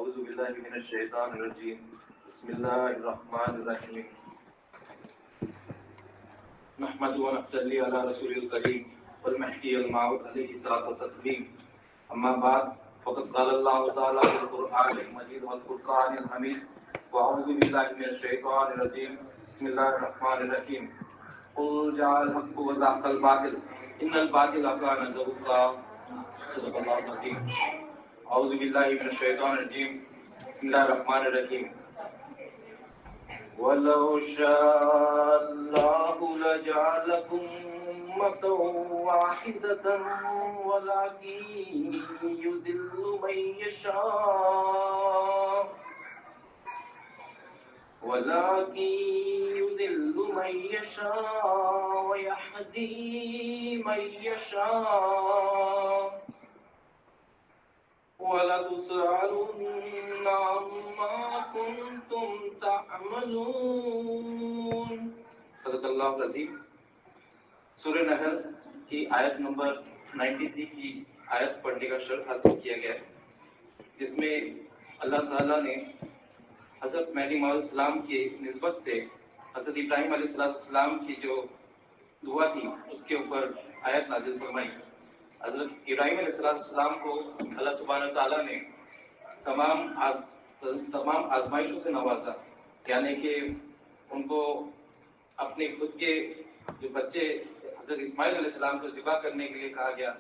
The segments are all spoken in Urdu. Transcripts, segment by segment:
اعوذ باللہ من الشیطان الرجیم بسم اللہ الرحمن الرحیم نحمد و نصلی علی رسول الکریم والمهدی الموعود علیہ الصلوۃ والتسلیم اما بعد فقد قال اللہ تعالی فی القرآن المجید والفرقان الحمید واعوذ باللہ من الشیطان الرجیم بسم اللہ الرحمن الرحیم قل جاء الحق وزهق الباطل ان الباطل کان زهوقا صدق اللہ العظیم. اعوذ باللہ من الشیطان الرجیم بسم اللہ الرحمن الرحیم وَلَوْ شَاءَ اللَّهُ لَجَعَلَكُمْ أُمَّةً وَاحِدَةً وَلَكِنْ يُضِلُّ مَن يَشَاءُ وَيَهْدِي مَن يَشَاءُ وَلَتُسْأَلُنَّ عَمَّا كُنتُمْ تَعْمَلُونَ. صدق اللہ العظیم. سورہ نحل کی آیت نمبر 93 کی آیت پڑھنے کا شرح حاصل کیا گیا ہے، جس میں اللہ تعالیٰ نے حضرت مہدی موعود علیہ السلام کی نسبت سے حضرت ابراہیم علیہ السلام کی جو دعا تھی اس کے اوپر آیت نازل فرمائی. حضرت ابراہیم علیہ السلام کو اللہ سبحانہ تعالیٰ نے تمام آزمائشوں سے نوازا، یعنی کہ ان کو اپنے خود کے جو بچے حضرت اسماعیل علیہ السلام کو ذبح کرنے کے لیے کہا گیا،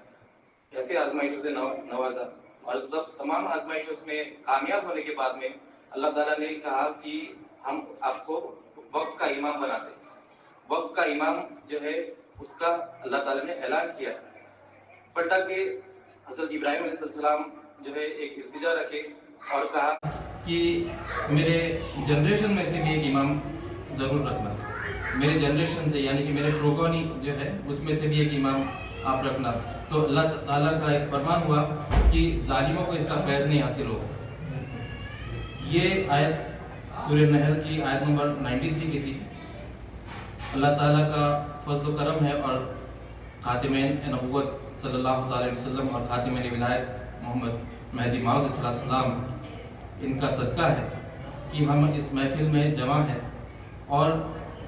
ایسے آزمائشوں سے نوازا. اور تمام آزمائشوں میں کامیاب ہونے کے بعد میں اللہ تعالیٰ نے کہا کہ ہم آپ کو وقت کا امام بناتے. وقت کا امام جو ہے اس کا اللہ تعالیٰ نے اعلان کیا، پلٹا کہ حضرت ابراہیم علیہ السلام جو ہے ایک التجا رکھے اور کہا کہ میرے جنریشن میں سے بھی ایک امام ضرور رکھنا، میرے جنریشن سے یعنی کہ میرے پروگونی جو ہے اس میں سے بھی ایک امام آپ رکھنا. تو اللہ تعالیٰ کا ایک فرمان ہوا کہ ظالموں کو اس کا فیض نہیں حاصل ہو. یہ آیت سورہ نحل کی آیت نمبر 93 کی تھی. اللہ تعالیٰ کا فضل و کرم ہے اور خاتمین نبوت صلی اللہ علیہ وسلم اور خاتمین ولایت محمد مہدی موعود علیہ السلام، ان کا صدقہ ہے کہ ہم اس محفل میں جمع ہیں. اور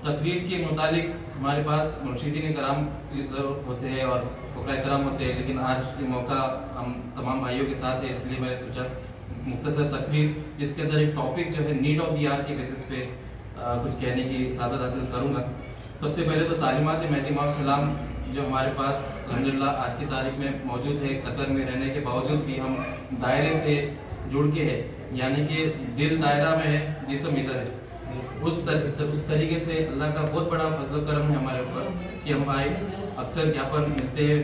تقریر کے متعلق ہمارے پاس مرشدین کرام ضرور ہوتے ہیں اور فقراء کرام ہوتے ہیں، لیکن آج یہ موقع ہم تمام بھائیوں کے ساتھ ہے، اس لیے میں سوچا مختصر تقریر جس کے اندر ایک ٹاپک جو ہے نیڈ آف دی آر کے بیسس پہ کچھ کہنے کی سعادت حاصل کروں گا. سب سے پہلے تو تعلیمات مہدی موعود علیہ السلام جو ہمارے پاس الحمدللہ آج کی تاریخ میں موجود ہے، قطر میں رہنے کے باوجود بھی ہم دائرے سے جڑ کے ہیں، یعنی کہ دل دائرہ میں ہے جسم ادھر ہے. اس طریقے سے اللہ کا بہت بڑا فضل و کرم ہے ہمارے اوپر کہ ہم بھائی اکثر یہاں پر ملتے ہیں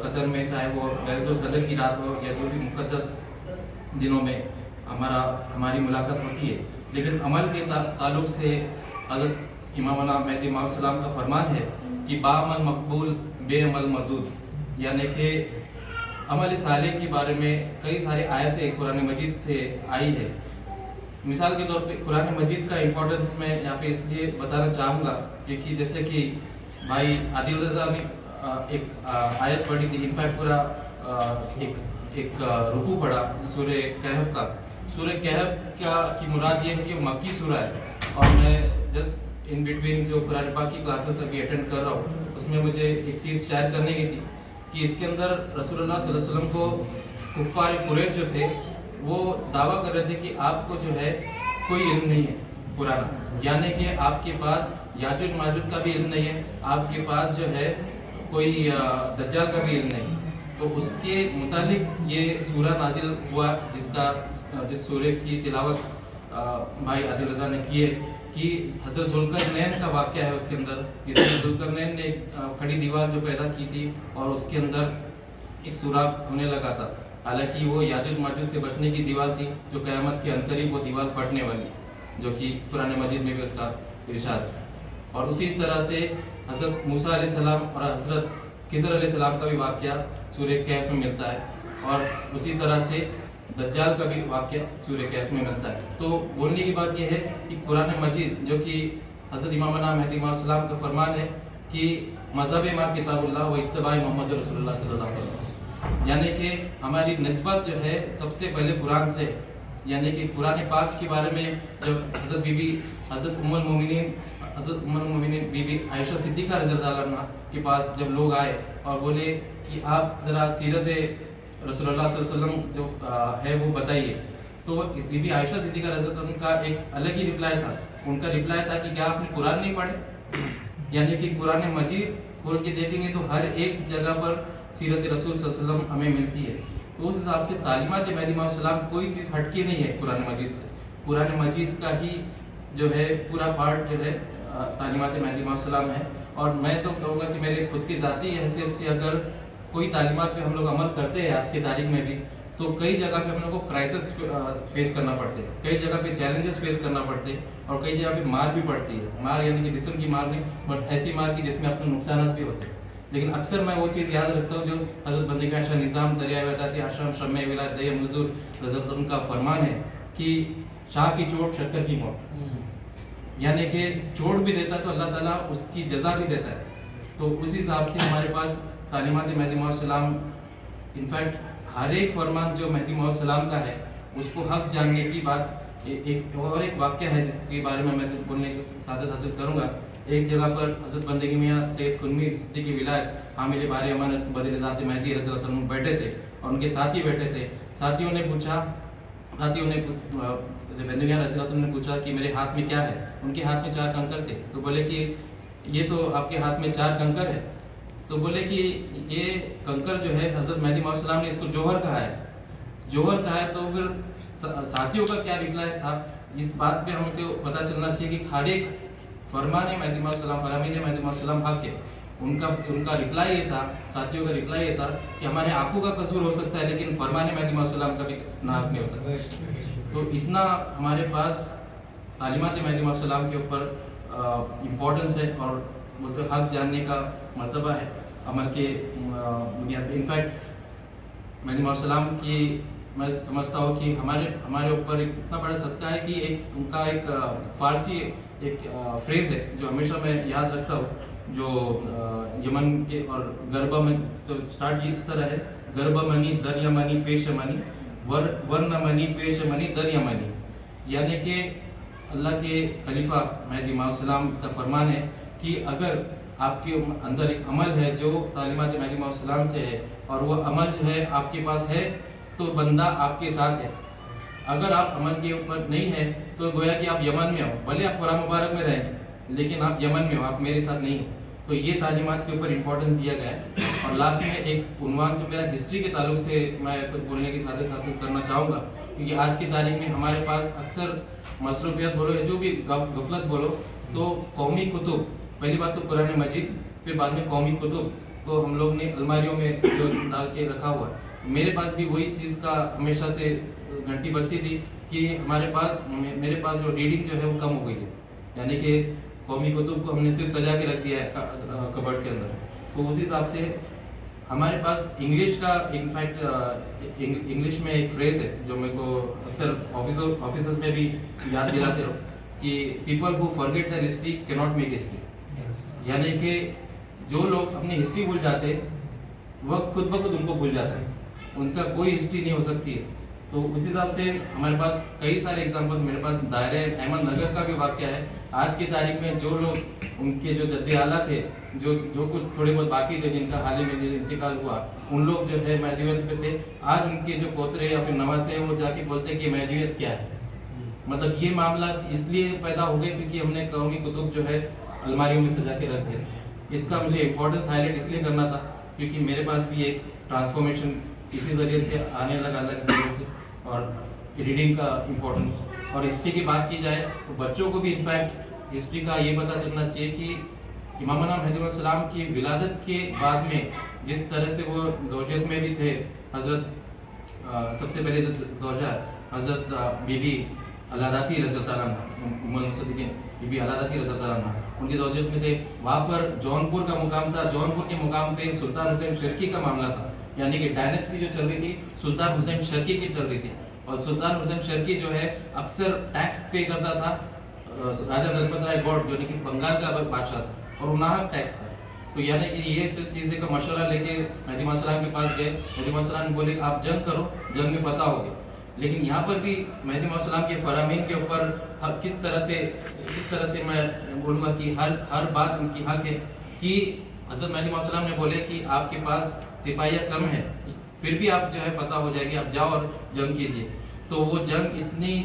قطر میں، چاہے وہ لیلۃ القدر کی رات ہو یا جو بھی مقدس دنوں میں ہماری ملاقات ہوتی ہے. لیکن عمل کے تعلق سے حضرت امام مہدی موعود علیہ السلام کا فرمان ہے کہ بعمل مقبول بے عمل مردود، یعنی کہ عمل صالح کے بارے میں کئی ساری آیتیں قرآن مجید سے آئی ہے. مثال کے طور پہ قرآن مجید کا امپورٹنس میں یہاں پہ اس لیے بتانا چاہوں گا کہ جیسے کہ بھائی عادل رضا نے ایک آیت پڑھی تھی، انفیکٹ پورا ایک رکوع پڑھا سورہ کہف کا. سورہ کہف کی مراد یہ ہے کہ وہ مکی سورہ ہے، اور میں جسٹ ان بٹوین جو قرآن پاک کی کلاسز ابھی اٹینڈ کر رہا ہوں اس میں مجھے ایک چیز شیئر کرنے کی تھی کہ اس کے اندر رسول اللہ صلی اللہ علیہ وسلم کو کفار قریش جو تھے وہ دعویٰ کر رہے تھے کہ آپ کو جو ہے کوئی علم نہیں ہے پرانا، یعنی کہ آپ کے پاس یاجوج ماجوج کا بھی علم نہیں ہے، آپ کے پاس جو ہے کوئی دجال کا بھی علم نہیں. تو اس کے متعلق یہ سورہ نازل ہوا جس سورہ کی تلاوت بھائی عادل رضا نے کی ہے کہ حضرت ذوالقرنین کا واقعہ ہے اس کے اندر، جس میں ذوالقرنین نے ایک کھڑی دیوار جو پیدا کی تھی اور اس کے اندر ایک سوراخ ہونے لگا تھا. حالانکہ وہ یاجوج ماجوج سے بچنے کی دیوار تھی جو قیامت کے عنقریب وہ دیوار پھٹنے والی، جو کہ قرآن مجید میں بھی اس کا ارشاد. اور اسی طرح سے حضرت موسیٰ علیہ السلام اور حضرت خضر علیہ السلام کا بھی واقعہ سورہ کہف میں ملتا ہے، اور اسی طرح سے دجال کا بھی واقعہ سورہ کہف میں ملتا ہے. تو بولنے کی بات یہ ہے کہ قرآن مجید جو کہ حضرت امام مہدی موعود علیہ السلام کا فرمان ہے کہ مذہب ما کتاب اللہ و اتباع محمد رسول اللہ صلی اللہ علیہ وسلم، یعنی کہ ہماری نسبت جو ہے سب سے پہلے قرآن سے، یعنی کہ قرآن پاک کے بارے میں جب حضرت ام المومنین بی بی عائشہ صدیقہ رضی اللہ عنہ کے پاس جب لوگ آئے اور بولے کہ آپ ذرا سیرت رسول اللہ صلی اللہ علیہ وسلم جو ہے وہ بتائیے، تو بی بی عائشہ صدیقہ رضی اللہ عنہ کا ایک الگ ہی رپلائی تھا. ان کا رپلائی تھا کہ کیا آپ نے قرآن نہیں پڑھے؟ یعنی کہ قرآن مجید کھول کے دیکھیں گے تو ہر ایک جگہ پر سیرت رسول صلی اللہ علیہ وسلم ہمیں ملتی ہے. تو اس حساب سے تعلیمات مہدی علیہ السلام کوئی چیز ہٹ کے نہیں ہے قرآن مجید سے. قرآن مجید کا ہی جو ہے پورا پارٹ جو ہے تعلیمات مہدی علیہ السلام ہے. اور میں تو کہوں گا کہ میرے خود کی ذاتی حیثیت سے اگر کوئی تعلیمات پہ ہم لوگ عمل کرتے ہیں آج کی تاریخ میں بھی، تو کئی جگہ پہ ہم لوگ کو کرائسس فیس کرنا پڑتے ہیں، کئی جگہ پہ چیلنجز فیس کرنا پڑتے ہیں، اور کئی جگہ پہ مار بھی پڑتی ہے. مار یعنی کہ جسم کی مار نہیں، بٹ ایسی مار کی جس میں اپنے نقصانات بھی ہوتے ہیں. لیکن اکثر میں وہ چیز یاد رکھتا ہوں جو حضرت بندگان شاہ نظام دریائے وحدتی آشرم شمع ولایت دیم حضور رضی اللہ کا فرمان ہے کہ شاہ کی چوٹ شکر کی موت، یعنی کہ چوٹ بھی دیتا تو اللہ تعالیٰ اس کی جزا بھی دیتا ہے. تو اسی حساب سے ہمارے پاس تعلیمات مہدی علیہ السلام، انفیکٹ ہر ایک فرمان جو مہدی علیہ السلام کا ہے اس کو حق جاننے کی بات. ایک واقعہ ہے جس کے بارے میں بولنے کی سعادت حاصل کروں گا. ایک جگہ پر حضرت بندگی میاں سید کنویر صدیقی ولایت حامل بار امانت بدل ذات مہدی رضی اللہ عنہ بیٹھے تھے اور ان کے ساتھی بیٹھے تھے. ساتھیوں نے بندگی میاں رضی اللہ عنہ نے پوچھا کہ میرے ہاتھ میں کیا ہے؟ ان کے ہاتھ میں 4 کنکر تھے. تو بولے کہ یہ تو آپ کے ہاتھ میں 4 کنکر ہے. تو بولے کہ یہ کنکر جو ہے حضرت مہدی علیہ السلام نے اس کو جوہر کہا ہے. جوہر کہا ہے. تو پھر ساتھیوں کا کیا رپلائی تھا اس بات پہ ہم کو پتہ چلنا چاہیے کہ ہر ایک فرمان مہدی علیہ السلام، فرامین مہدی علیہ السلام حق ہے. ان کا رپلائی یہ تھا، ساتھیوں کا رپلائی یہ تھا کہ ہمارے آنکھوں کا قصور ہو سکتا ہے لیکن فرمان مہدی علیہ السلام کا بھی ناحق نہیں ہو سکتا. تو اتنا ہمارے پاس تعلیمات مہدی علیہ السلام کے اوپر امپورٹنس ہے اور حق جاننے کا مرتبہ ہے عمل کے بنیاد پہ. انفیکٹ مہدی علیہ السلام کی میں سمجھتا ہوں کہ ہمارے اوپر ایک اتنا بڑا صدقہ ہے کہ ان کا ایک فارسی ایک فریز ہے جو ہمیشہ میں یاد رکھتا ہوں، جو یمن کے اور گربہ میں تو اسٹارٹ اس طرح ہے: گربہ منی در یمنی پیش منی ورنہ منی پیش منی در یمنی. یعنی کہ اللہ کے خلیفہ مہدی علیہ السلام کا فرمان ہے کہ اگر آپ کے اندر ایک عمل ہے جو تعلیمات مہدی علیہ السلام سے ہے اور وہ عمل جو ہے آپ کے پاس ہے تو بندہ آپ کے ساتھ ہے. اگر آپ عمل کے اوپر نہیں ہے تو گویا کہ آپ یمن میں ہو، بھلے آپ قرآن مبارک میں رہیں لیکن آپ یمن میں ہو، آپ میرے ساتھ نہیں ہو. تو یہ تعلیمات کے اوپر امپورٹنس دیا گیا ہے. اور لاسٹ میں ایک عنوان جو میرا ہسٹری کے تعلق سے میں کچھ بولنے کی سعادت حاصل کرنا چاہوں گا، کیونکہ آج کی تاریخ میں ہمارے پاس اکثر مصروفیت بولو یا جو بھی غفلت بولو، تو قومی کتب، پہلی بات تو قرآن مجید، پھر بعد میں قومی کتب کو ہم لوگ نے الماریوں میں جو ڈال کے رکھا ہوا ہے. میرے پاس بھی وہی چیز کا ہمیشہ سے گھنٹی بجتی تھی کہ میرے پاس جو ریڈنگ جو ہے وہ کم ہو گئی ہے. یعنی کہ قومی کتب کو ہم نے صرف سجا کے رکھ دیا ہے کبرڈ کے اندر. تو اسی حساب سے ہمارے پاس انگلش کا انفیکٹ انگلش میں ایک فریز ہے جو میرے کو اکثر آفیسز میں بھی یاد دلاتے رہو کہ people who forget their history کی ناٹ میک ہسٹری. یعنی کہ جو لوگ اپنی ہسٹری بھول جاتے وقت خود بخود ان کو بھول جاتا ہے، ان کا کوئی ہسٹری نہیں ہو سکتی ہے. تو اسی حساب سے ہمارے پاس کئی سارے ایگزامپل، میرے پاس دائرہ احمد نگر کا بھی واقعہ ہے. آج کی تاریخ میں جو لوگ ان کے جو جد اعلیٰ تھے، جو کچھ تھوڑے بہت باقی تھے جن کا حال ہی میں انتقال ہوا، ان لوگ جو ہے مہدویت پہ تھے. آج ان کے جو پوترے یا پھر نواسے وہ جا کے بولتے ہیں کہ مہدویت کیا ہے. مطلب یہ معاملات اس لیے پیدا ہو گئے کیونکہ ہم نے قومی کتب جو ہے الماریوں میں سجا کے رکھ دیا. اس کا مجھے امپورٹنس ہائی لائٹ اس لیے کرنا تھا کیونکہ میرے پاس بھی ایک ٹرانسفارمیشن اسی ذریعے سے آنے لگا الگ ذریعے سے. اور ریڈنگ کا امپورٹنس اور ہسٹری کی بات کی جائے تو بچوں کو بھی انفیکٹ ہسٹری کا یہ پتہ چلنا چاہیے کہ امامنا مہدی علیہ السلام کی ولادت کے بعد میں جس طرح سے وہ زوجیت میں بھی تھے، حضرت سب سے پہلے زوجہ حضرت بی بی علاداتی رضی اللہ عنہ، ام المصدقین بی بی علاداتی رضی اللہ عنہ، ان کی زوجیت میں تھے. وہاں پر جونپور کا مقام تھا. جونپور کے مقام پہ سلطان حسین شرکی کا معاملہ تھا. یعنی کہ ڈائنیسٹی جو چل رہی تھی سلطان حسین شرکی کی چل رہی تھی. اور سلطان حسین شرکی جو ہے اکثر ٹیکس پے کرتا تھا راجہ دلپت رائے گوڈ جو کہ بنگال کا بادشاہ تھا، اور وہ ناحق ٹیکس تھا. تو یعنی کہ یہ سب چیزیں کا مشورہ لے کے مہدی علیہ السلام کے پاس گئے. مہدی علیہ السلام نے بولے آپ جنگ کرو، جنگ میں فتح ہوگے. لیکن یہاں پر بھی مہدی موعود السلام کے فرامین کے اوپر کس طرح سے میں بولوں گا کہ ہر بات ان کی حق ہے کہ حضرت مہدی موعود السلام نے بولے کہ آپ کے پاس سپاہیاں کم ہے، پھر بھی آپ جو ہے فتح ہو جائیں گے، آپ جاؤ اور جنگ کیجیے. تو وہ جنگ اتنی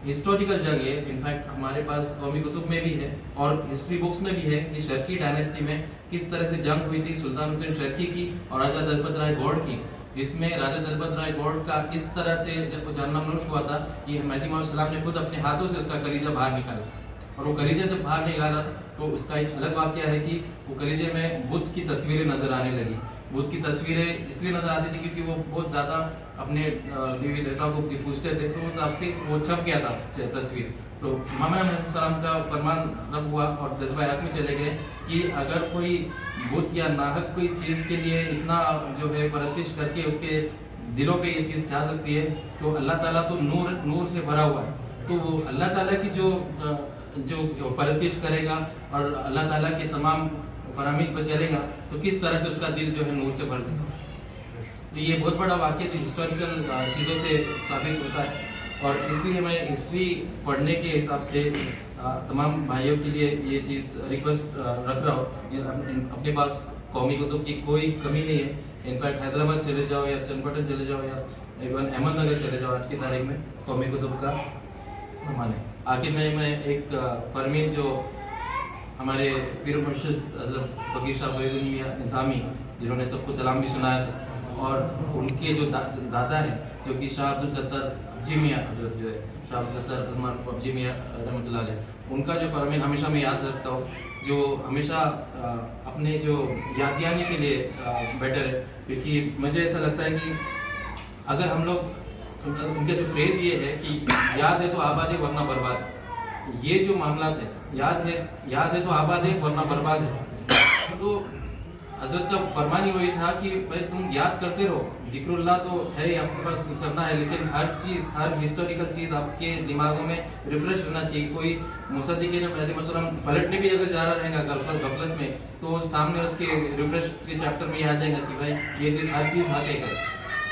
ہسٹوریکل جنگ ہے، انفیکٹ ہمارے پاس قومی کتب میں بھی ہے اور ہسٹری بکس میں بھی ہے کہ شرقی ڈائنیسٹی میں کس طرح سے جنگ ہوئی تھی سلطان حسین شرقی کی اور راجہ دلپت رائے گوڑ کی، جس میں راجہ دلپت رائے گوڑ کا اس طرح سے جب جاننا منوش ہوا تھا کہ مہدی موعود السلام نے خود اپنے ہاتھوں سے اس کا کلیجہ باہر نکالا، اور وہ کلیجہ جب باہر نکالا تو اس کا ایک الگ واقعہ ہے کہ وہ کلیجے میں بدھ کی تصویریں نظر آنے لگی. بدھ کی تصویریں اس لیے نظر آتی تھی کیونکہ وہ بہت زیادہ اپنے بیوی لیٹا کو پوچھتے تھے، تو اس حساب سے وہ چھپ گیا تھا تصویر. تو امام علیہ السلام کا فرمان رب ہوا اور جذبہ حق میں چلے گئے کہ اگر کوئی بت یا ناحق کوئی چیز کے لیے اتنا جو ہے پرستش کر کے اس کے دلوں پہ یہ چیز جا سکتی ہے تو اللہ تعالیٰ تو نور سے بھرا ہوا ہے. تو وہ اللہ تعالیٰ کی جو پرستش کرے گا اور اللہ تعالیٰ کے تمام فرامین پر چلے گا تو کس طرح سے اس کا دل جو ہے نور سے بھر دے گا. تو یہ بہت بڑا واقعہ جو ہسٹوریکل چیزوں سے ثابت ہوتا ہے، اور اس لیے میں ہسٹری پڑھنے کے حساب سے تمام بھائیوں کے لیے یہ چیز ریکویسٹ رکھ رہا ہوں. اپنے پاس قومی کتب کی کوئی کمی نہیں ہے. انفیکٹ حیدرآباد چلے جاؤ یا چنپٹن چلے جاؤ یا ایون احمد نگر چلے جاؤ، آج کی تاریخ میں قومی کتب کا فرمان ہے. آخر میں ایک فرمین جو ہمارے پیر مرشد حضرت فقیر شاہ فرید میاں نظامی، جنہوں نے سب کو سلام بھی سنایا تھا، اور ان کے جو دادا ہیں جو کہ شاہ عبدالستار ابجی میاں حضرت جو ہے شاہ عبدالستار ابجی میاں رحمۃ اللہ علیہ، ان کا جو فرمان ہمیشہ میں یاد رکھتا ہوں، جو ہمیشہ اپنے جو یاد دہانی کے لیے بیٹر ہے. کیونکہ مجھے ایسا لگتا ہے کہ اگر ہم لوگ، ان کا جو فریز یہ ہے کہ یاد ہے تو آباد ہے ورنہ برباد، یہ جو معاملات ہے یاد ہے تو آباد ہے ورنہ برباد ہے. تو حضرت کا فرمان ہی وہی تھا کہ بھائی تم یاد کرتے رہو، ذکر اللہ تو ہے آپ کے پاس کرنا ہے، لیکن ہر ہسٹوریکل چیز آپ کے دماغوں میں ریفریش ہونا چاہیے. کوئی مصدقین مہدی مسلم پلٹنے بھی اگر جا رہا رہے گا غفلت میں تو سامنے اس کے ریفریش کے چیپٹر میں یہ آ جائے گا کہ بھائی یہ چیز ہر چیز حقیقت ہے.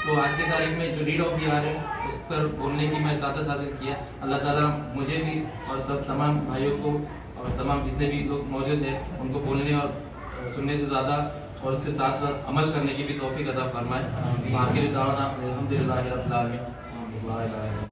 تو آج کی تاریخ میں جو ریڈ آف دی آ رہے ہیں اس پر بولنے کی میں سعادت حاصل کیا. اللہ تعالیٰ مجھے بھی اور سب تمام بھائیوں کو اور تمام جتنے بھی لوگ موجود ہیں ان کو بولنے اور سننے سے زیادہ اور اس کے ساتھ عمل کرنے کی بھی توفیق عطا فرمائے. آخر دعوانا الحمدللہ رب العالمین.